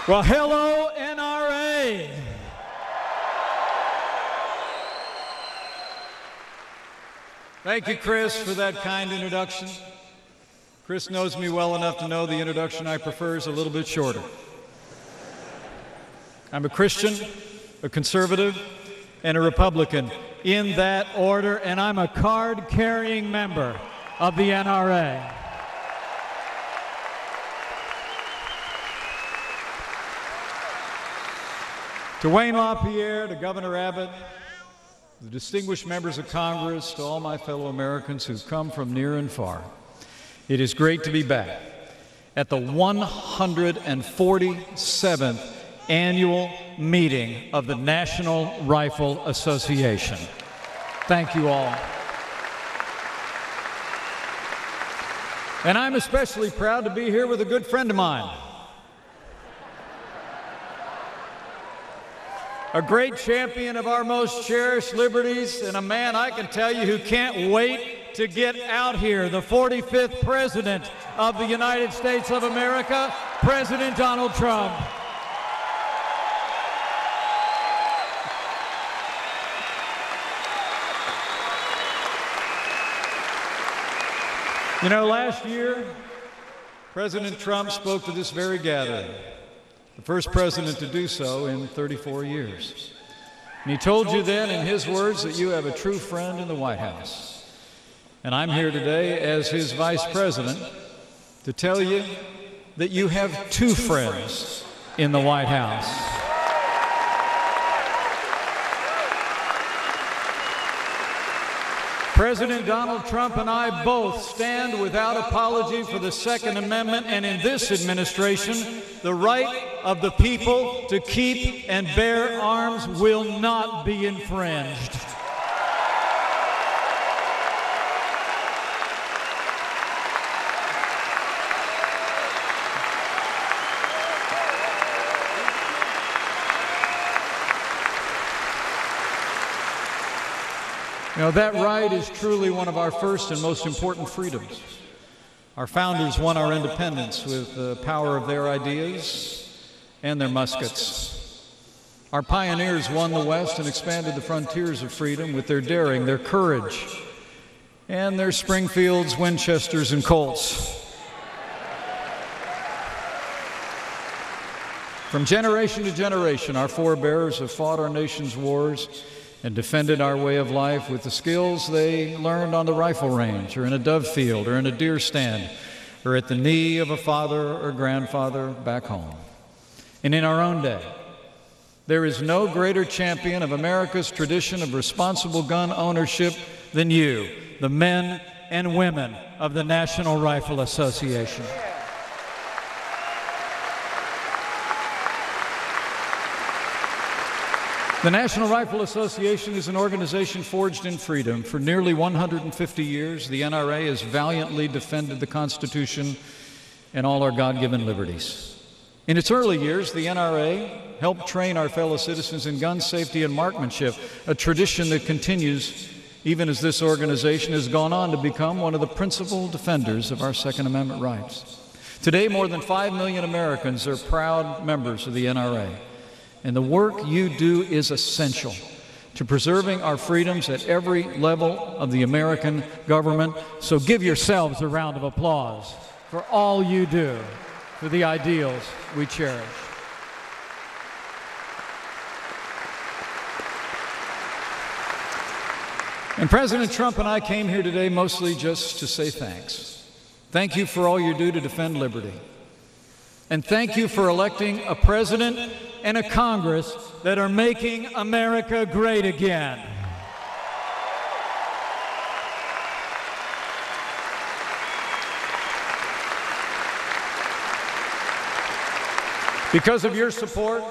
Well, hello, NRA. Thank you, Chris, for that kind introduction. Chris knows me well enough to know the introduction I prefer is a little bit shorter. I'm a Christian, a conservative, and a Republican in that order, and I'm a card-carrying member of the NRA. To Wayne LaPierre, to Governor Abbott, the distinguished members of Congress, to all my fellow Americans who've come from near and far, it is great to be back at the 147th annual meeting of the National Rifle Association. Thank you all. And I'm especially proud to be here with a good friend of mine, a great champion of our most cherished liberties, and a man I can tell you who can't wait to get out here, the 45th President of the United States of America, President Donald Trump. You know, last year, President Trump spoke to this very gathering, the first president to do so in 34 years. And he told you then, in his words, that you have a true friend in the White House. And I'm here today as his vice president to tell you that you have two friends in the White House. President Donald Trump and I both stand without apology for the Second Amendment, and in this administration, the right of the people to keep and bear arms will not be infringed. You know, that right is truly one of our first and most important freedoms. Our founders won our independence with the power of their ideas and their muskets. Our pioneers won the West and expanded the frontiers of freedom with their daring, their courage, and their Springfields, Winchesters, and Colts. From generation to generation, our forebears have fought our nation's wars and defended our way of life with the skills they learned on the rifle range, or in a dove field, or in a deer stand, or at the knee of a father or grandfather back home. And in our own day, there is no greater champion of America's tradition of responsible gun ownership than you, the men and women of the National Rifle Association. The National Rifle Association is an organization forged in freedom. For nearly 150 years, the NRA has valiantly defended the Constitution and all our God-given liberties. In its early years, the NRA helped train our fellow citizens in gun safety and marksmanship, a tradition that continues even as this organization has gone on to become one of the principal defenders of our Second Amendment rights. Today, more than 5 million Americans are proud members of the NRA. And the work you do is essential to preserving our freedoms at every level of the American government. So give yourselves a round of applause for all you do for the ideals we cherish. And President Trump and I came here today mostly just to say thanks. Thank you for all you do to defend liberty. And thank you for electing a president and a Congress that are making America great again. Because of your support,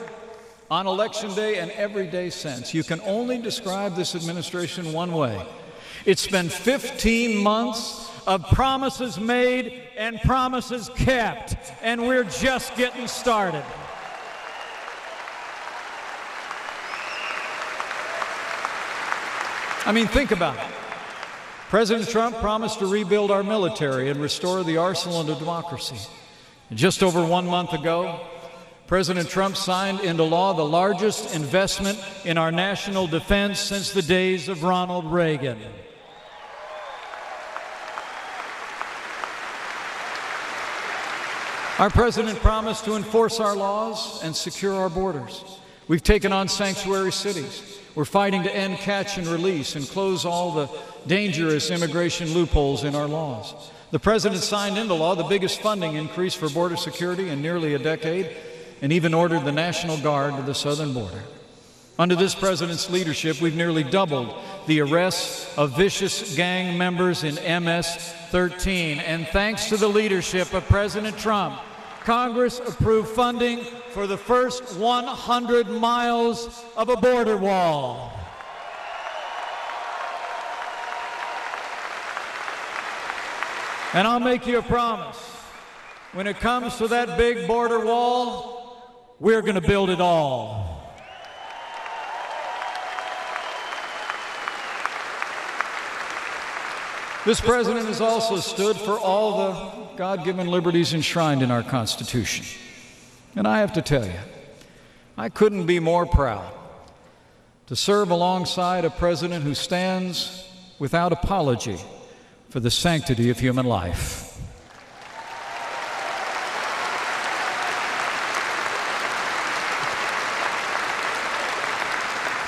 on Election Day and every day since, you can only describe this administration one way. It's been 15 months of promises made and promises kept, and we're just getting started. I mean, think about it. President Trump promised to rebuild our military and restore the arsenal of democracy. And just over 1 month ago, President Trump signed into law the largest investment in our national defense since the days of Ronald Reagan. Our president promised to enforce our laws and secure our borders. We've taken on sanctuary cities. We're fighting to end catch and release and close all the dangerous immigration loopholes in our laws. The president signed into law the biggest funding increase for border security in nearly a decade, and even ordered the National Guard to the southern border. Under this president's leadership, we've nearly doubled the arrests of vicious gang members in MS-13. And thanks to the leadership of President Trump, Congress approved funding for the first 100 miles of a border wall. And I'll make you a promise. When it comes to that big border wall, we're going to build it all. This president has also stood for all the God-given liberties enshrined in our Constitution. And I have to tell you, I couldn't be more proud to serve alongside a president who stands without apology for the sanctity of human life.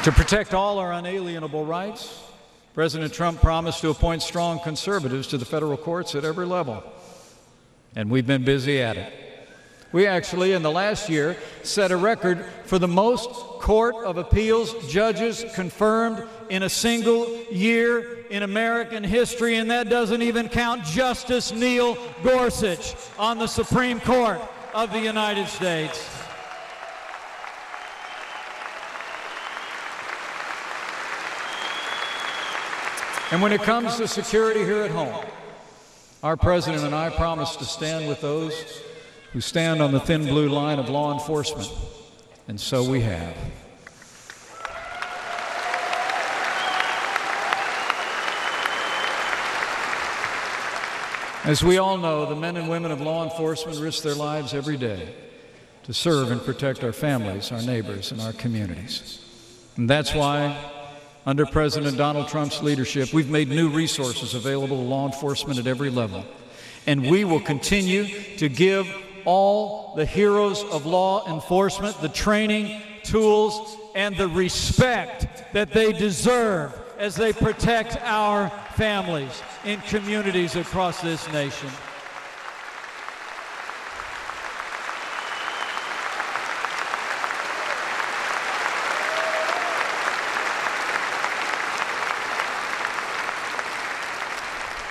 To protect all our unalienable rights, President Trump promised to appoint strong conservatives to the federal courts at every level. And we've been busy at it. We actually, in the last year, set a record for the most Court of Appeals judges confirmed in a single year in American history, and that doesn't even count Justice Neil Gorsuch on the Supreme Court of the United States. And when it comes to security here at home, our president and I promise to stand with those who stand on the thin blue line of law enforcement, and so we have. As we all know, the men and women of law enforcement risk their lives every day to serve and protect our families, our neighbors, and our communities. And that's why, under President Donald Trump's leadership, we've made new resources available to law enforcement at every level. And we will continue to give all the heroes of law enforcement the training, tools, and the respect that they deserve as they protect our families in communities across this nation.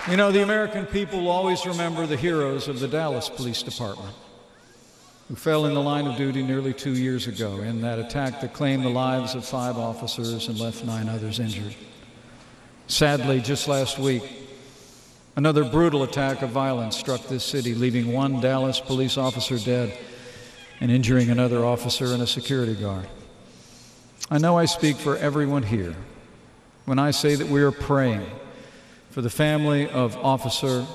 You know, the American people will always remember the heroes of the Dallas Police Department who fell in the line of duty nearly 2 years ago in that attack that claimed the lives of 5 officers and left 9 others injured. Sadly, just last week, another brutal attack of violence struck this city, leaving 1 Dallas police officer dead and injuring another officer and a security guard. I know I speak for everyone here when I say that we are praying for the family of Officer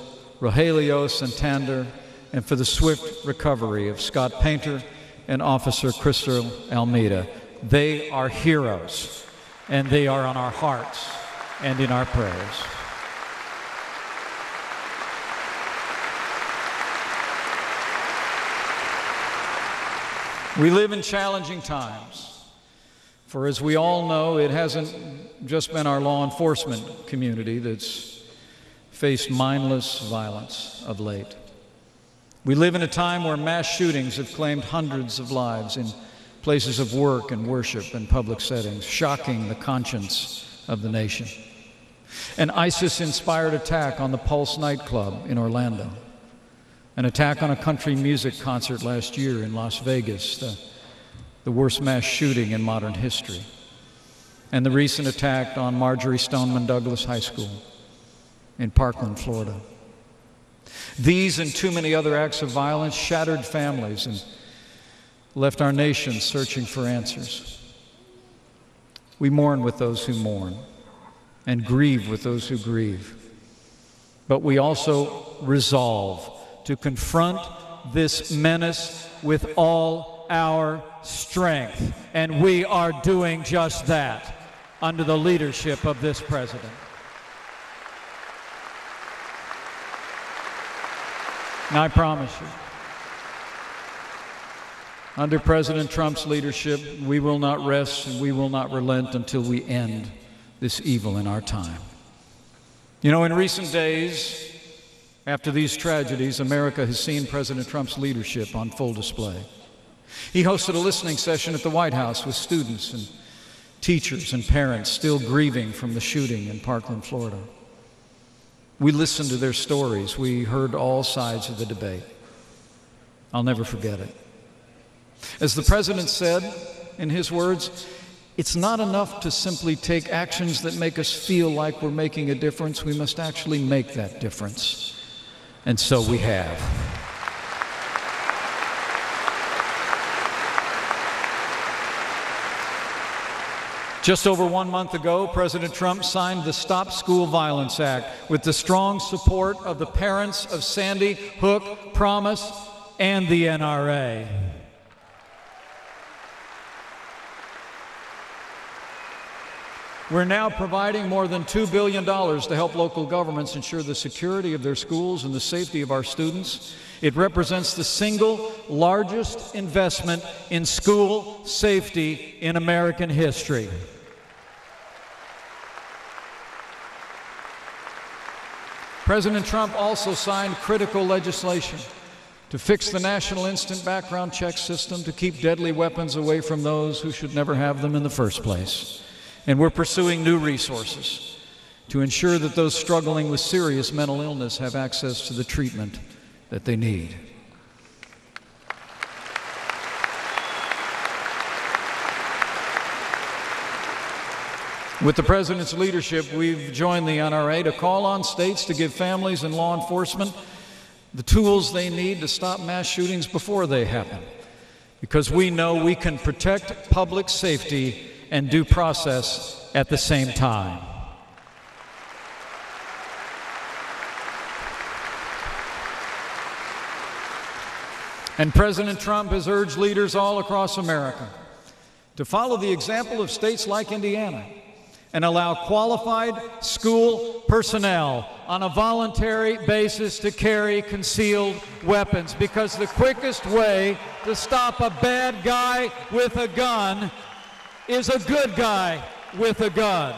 Rogelio Santander and for the swift recovery of Scott Painter and Officer Crystal Almeida. They are heroes, and they are on our hearts and in our prayers. We live in challenging times, for as we all know, it hasn't just been our law enforcement community that's faced mindless violence of late. We live in a time where mass shootings have claimed hundreds of lives in places of work and worship and public settings, shocking the conscience of the nation. An ISIS-inspired attack on the Pulse nightclub in Orlando. An attack on a country music concert last year in Las Vegas, the worst mass shooting in modern history. And the recent attack on Marjorie Stoneman Douglas High School in Parkland, Florida. These and too many other acts of violence shattered families and left our nation searching for answers. We mourn with those who mourn and grieve with those who grieve. But we also resolve to confront this menace with all our strength. And we are doing just that under the leadership of this president. And I promise you, under President Trump's leadership, we will not rest and we will not relent until we end this evil in our time. You know, in recent days, after these tragedies, America has seen President Trump's leadership on full display. He hosted a listening session at the White House with students and teachers and parents still grieving from the shooting in Parkland, Florida. We listened to their stories. We heard all sides of the debate. I'll never forget it. As the president said in his words, it's not enough to simply take actions that make us feel like we're making a difference. We must actually make that difference. And so we have. Just over 1 month ago, President Trump signed the Stop School Violence Act with the strong support of the parents of Sandy Hook, Promise, and the NRA. We're now providing more than $2 billion to help local governments ensure the security of their schools and the safety of our students. It represents the single largest investment in school safety in American history. President Trump also signed critical legislation to fix the national instant background check system to keep deadly weapons away from those who should never have them in the first place. And we're pursuing new resources to ensure that those struggling with serious mental illness have access to the treatment that they need. With the president's leadership, we've joined the NRA to call on states to give families and law enforcement the tools they need to stop mass shootings before they happen, because we know we can protect public safety and due process at the same time. And President Trump has urged leaders all across America to follow the example of states like Indiana and allow qualified school personnel on a voluntary basis to carry concealed weapons, because the quickest way to stop a bad guy with a gun is a good guy with a gun.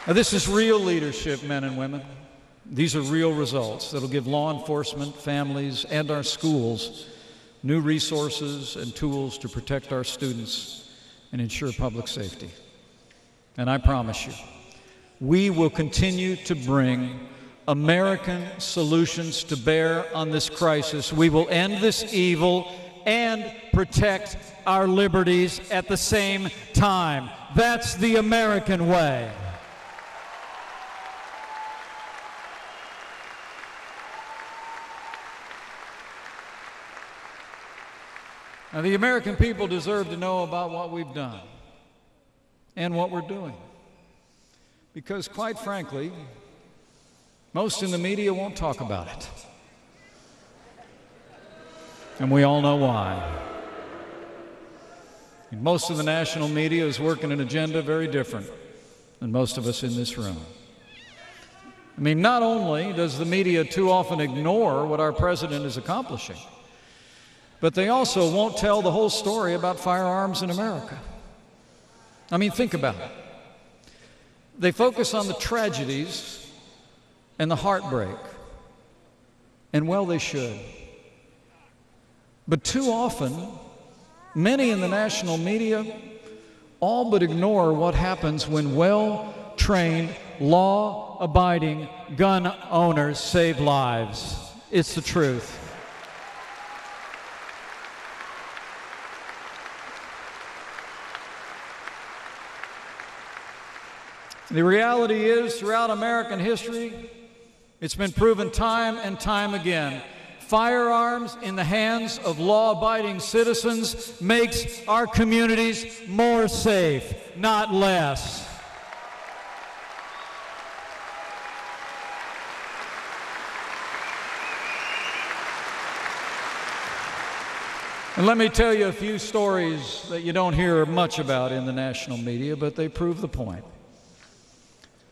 Now, this is real leadership, men and women. These are real results that'll give law enforcement, families, and our schools new resources and tools to protect our students and ensure public safety. And I promise you, we will continue to bring American solutions to bear on this crisis. We will end this evil and protect our liberties at the same time. That's the American way. Now, the American people deserve to know about what we've done and what we're doing, because, quite frankly, most in the media won't talk about it. And we all know why. And most of the national media is working an agenda very different than most of us in this room. I mean, not only does the media too often ignore what our president is accomplishing, but they also won't tell the whole story about firearms in America. I mean, think about it. They focus on the tragedies and the heartbreak, and well, they should. But too often, many in the national media all but ignore what happens when well-trained, law-abiding gun owners save lives. It's the truth. The reality is, throughout American history, it's been proven time and time again, Firearms in the hands of law-abiding citizens makes our communities more safe, not less. And let me tell you a few stories that you don't hear much about in the national media, but they prove the point.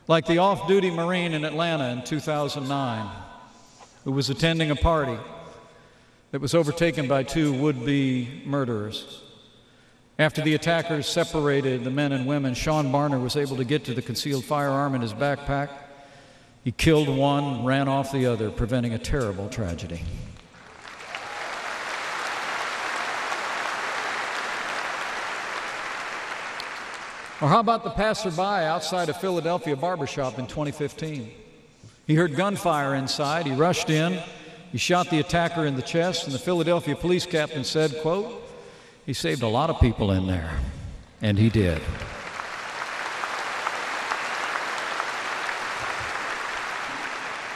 Like the off-duty Marine in Atlanta in 2009, who was attending a party that was overtaken by two would-be murderers. After the attackers separated the men and women, Sean Barner was able to get to the concealed firearm in his backpack. He killed one, ran off the other, preventing a terrible tragedy. Or how about the passerby outside a Philadelphia barbershop in 2015? He heard gunfire inside, he rushed in, he shot the attacker in the chest, and the Philadelphia police captain said, quote, "He saved a lot of people in there," and he did.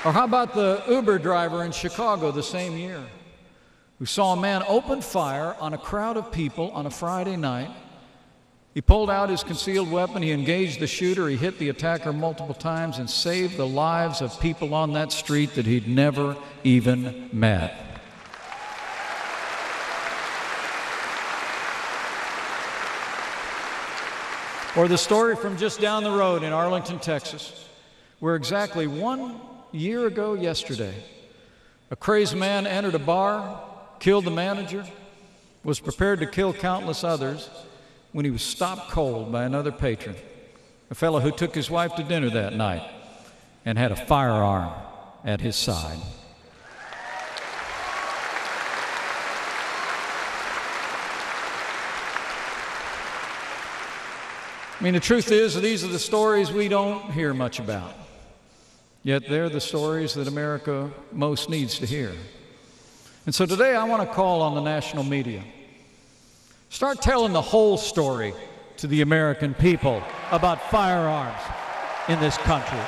Or how about the Uber driver in Chicago the same year, who saw a man open fire on a crowd of people on a Friday night. He pulled out his concealed weapon, he engaged the shooter, he hit the attacker multiple times and saved the lives of people on that street that he'd never even met. Or the story from just down the road in Arlington, Texas, where exactly 1 year ago yesterday, a crazed man entered a bar, killed the manager, was prepared to kill countless others, when he was stopped cold by another patron, a fellow who took his wife to dinner that night and had a firearm at his side. I mean, the truth is, these are the stories we don't hear much about, yet they're the stories that America most needs to hear. And so today I want to call on the national media. Start telling the whole story to the American people about firearms in this country.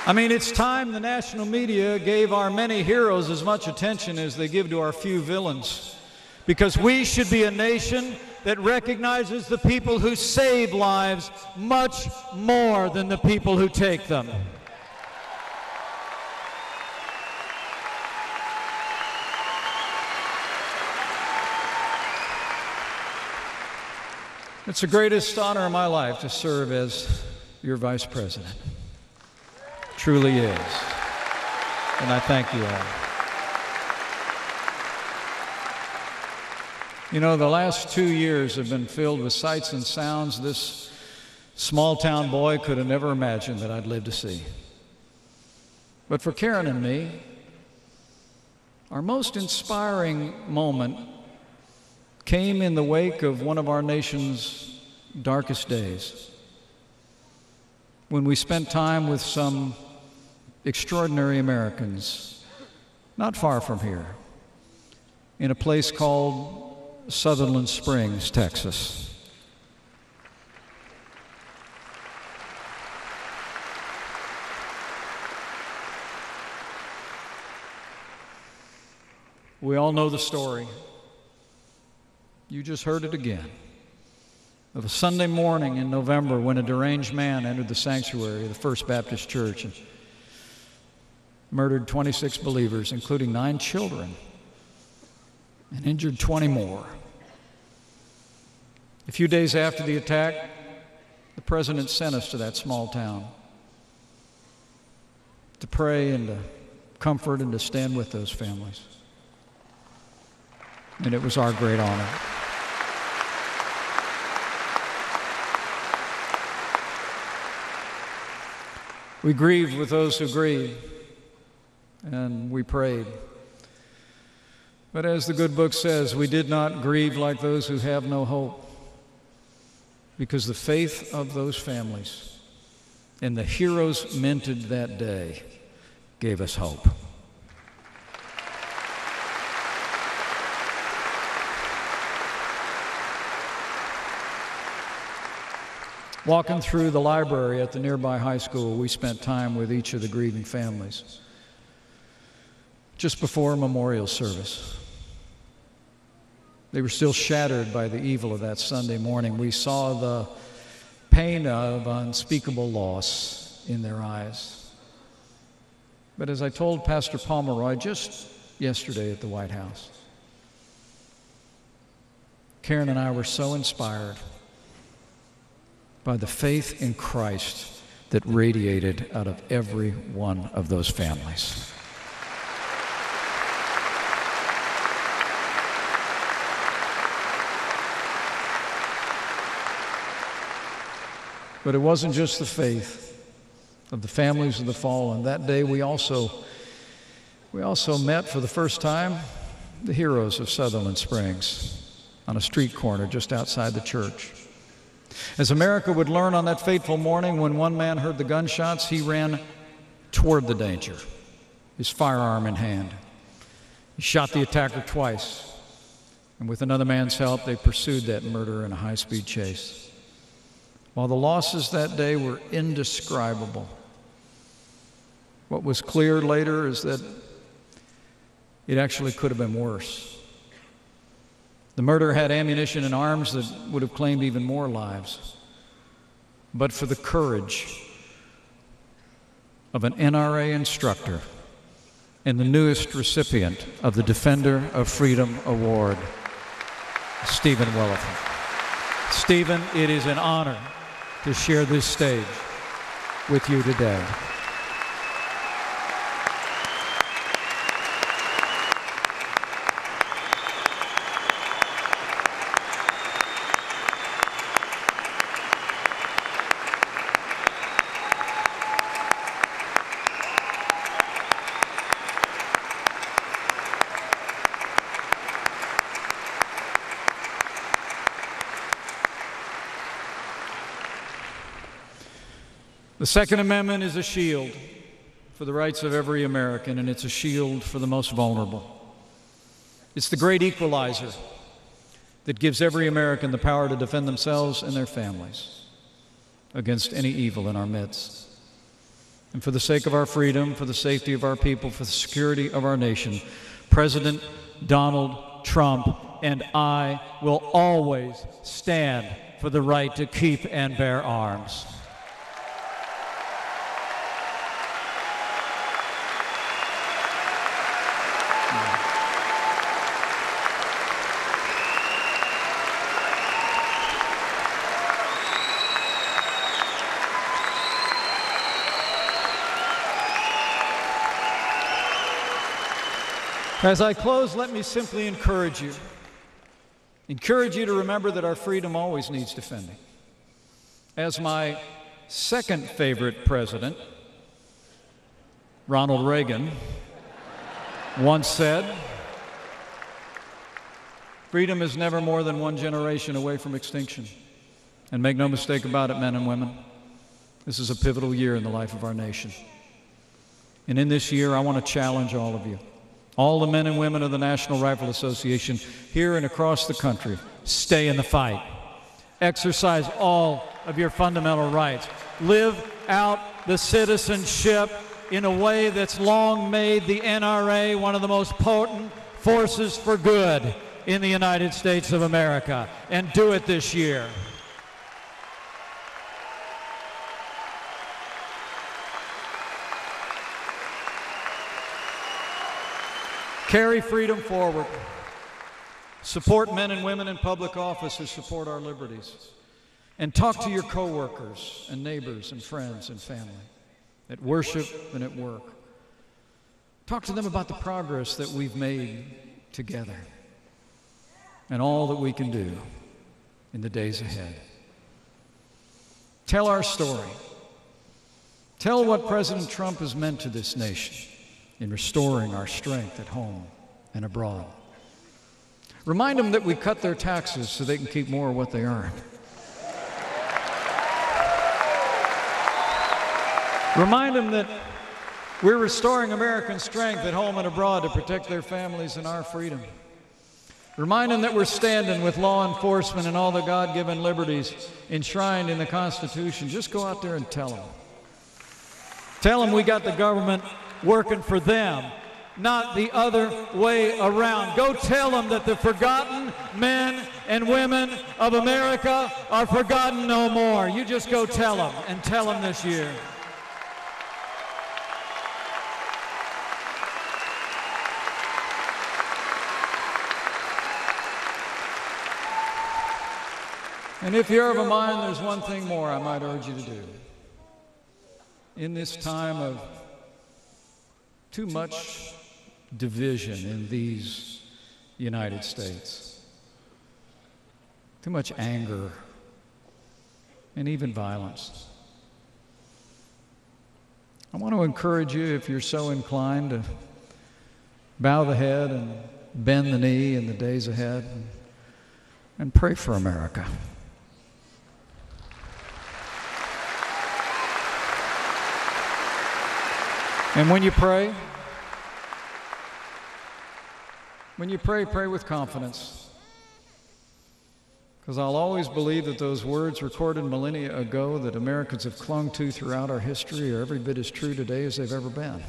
I mean, it's time the national media gave our many heroes as much attention as they give to our few villains. Because we should be a nation that recognizes the people who save lives much more than the people who take them. It's the greatest honor of my life to serve as your vice president. Truly is. And I thank you all. You know, the last 2 years have been filled with sights and sounds this small town boy could have never imagined that I'd live to see. But for Karen and me, our most inspiring moment came in the wake of one of our nation's darkest days, when we spent time with some extraordinary Americans, not far from here, in a place called Sutherland Springs, Texas. We all know the story. You just heard it again, of a Sunday morning in November when a deranged man entered the sanctuary of the First Baptist Church and murdered 26 believers, including 9 children, and injured 20 more. A few days after the attack, the president sent us to that small town to pray and to comfort and to stand with those families. And it was our great honor. We grieved with those who grieved, and we prayed. But as the good book says, we did not grieve like those who have no hope, because the faith of those families and the heroes minted that day gave us hope. Walking through the library at the nearby high school, we spent time with each of the grieving families. Just before a memorial service, they were still shattered by the evil of that Sunday morning. We saw the pain of unspeakable loss in their eyes. But as I told Pastor Pomeroy just yesterday at the White House, Karen and I were so inspired by the faith in Christ that radiated out of every one of those families. But it wasn't just the faith of the families of the fallen. That day we also met for the first time the heroes of Sutherland Springs on a street corner just outside the church. As America would learn on that fateful morning, when one man heard the gunshots, he ran toward the danger, his firearm in hand. He shot the attacker twice, and with another man's help, they pursued that murderer in a high-speed chase. While the losses that day were indescribable, what was clear later is that it actually could have been worse. The murderer had ammunition and arms that would have claimed even more lives. But for the courage of an NRA instructor and the newest recipient of the Defender of Freedom Award, Stephen Williford. Stephen, it is an honor to share this stage with you today. The Second Amendment is a shield for the rights of every American, and it's a shield for the most vulnerable. It's the great equalizer that gives every American the power to defend themselves and their families against any evil in our midst. And for the sake of our freedom, for the safety of our people, for the security of our nation, President Donald Trump and I will always stand for the right to keep and bear arms. As I close, let me simply encourage you to remember that our freedom always needs defending. As my second favorite president, Ronald Reagan, once said, freedom is never more than one generation away from extinction. And make no mistake about it, men and women, this is a pivotal year in the life of our nation. And in this year, I want to challenge all of you, all the men and women of the National Rifle Association here and across the country, stay in the fight. Exercise all of your fundamental rights. Live out the citizenship in a way that's long made the NRA one of the most potent forces for good in the United States of America. And do it this year. Carry freedom forward. Support men and women in public office who support our liberties. And talk to your coworkers and neighbors and friends and family at worship and at work. Talk to them about the progress that we've made together and all that we can do in the days ahead. Tell our story. Tell what President Trump has meant to this nation in restoring our strength at home and abroad. Remind them that we cut their taxes so they can keep more of what they earn. Remind them that we're restoring American strength at home and abroad to protect their families and our freedom. Remind them that we're standing with law enforcement and all the God-given liberties enshrined in the Constitution. Just go out there and tell them. Tell them we got the government working for them, not the other way around. Go tell them that the forgotten men and women of America are forgotten no more. You just go tell them, and tell them this year. And if you're of a mind, there's one thing more I might urge you to do. In this time of too much division in these United States, too much anger, and even violence, I want to encourage you, if you're so inclined, to bow the head and bend the knee in the days ahead and pray for America. And when you pray, pray with confidence. Because I'll always believe that those words recorded millennia ago that Americans have clung to throughout our history are every bit as true today as they've ever been.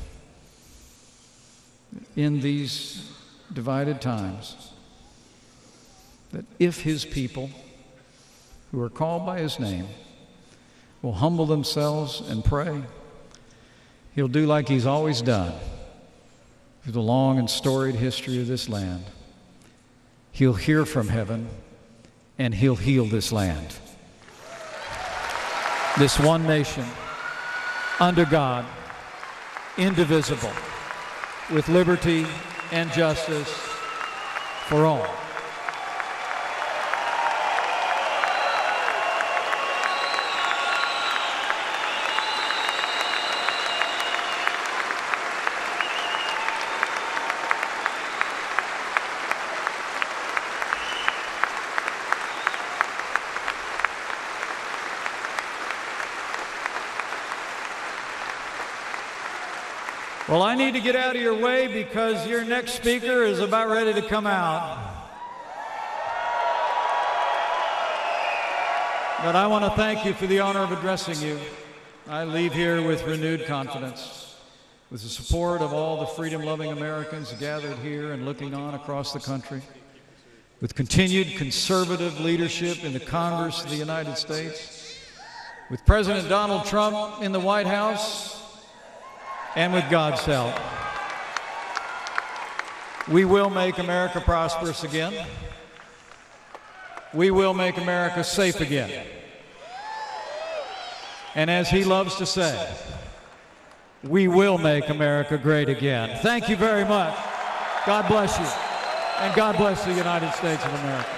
In these divided times, that if His people, who are called by His name, will humble themselves and pray, He'll do like He's always done through the long and storied history of this land. He'll hear from heaven, and He'll heal this land. This one nation, under God, indivisible, with liberty and justice for all. Well, I need to get out of your way because your next speaker is about ready to come out. But I want to thank you for the honor of addressing you. I leave here with renewed confidence, with the support of all the freedom-loving Americans gathered here and looking on across the country, with continued conservative leadership in the Congress of the United States, with President Donald Trump in the White House, and with God's help. We will make America prosperous again. We will make America safe again. And as he loves to say, we will make America great again. Thank you very much. God bless you. And God bless the United States of America.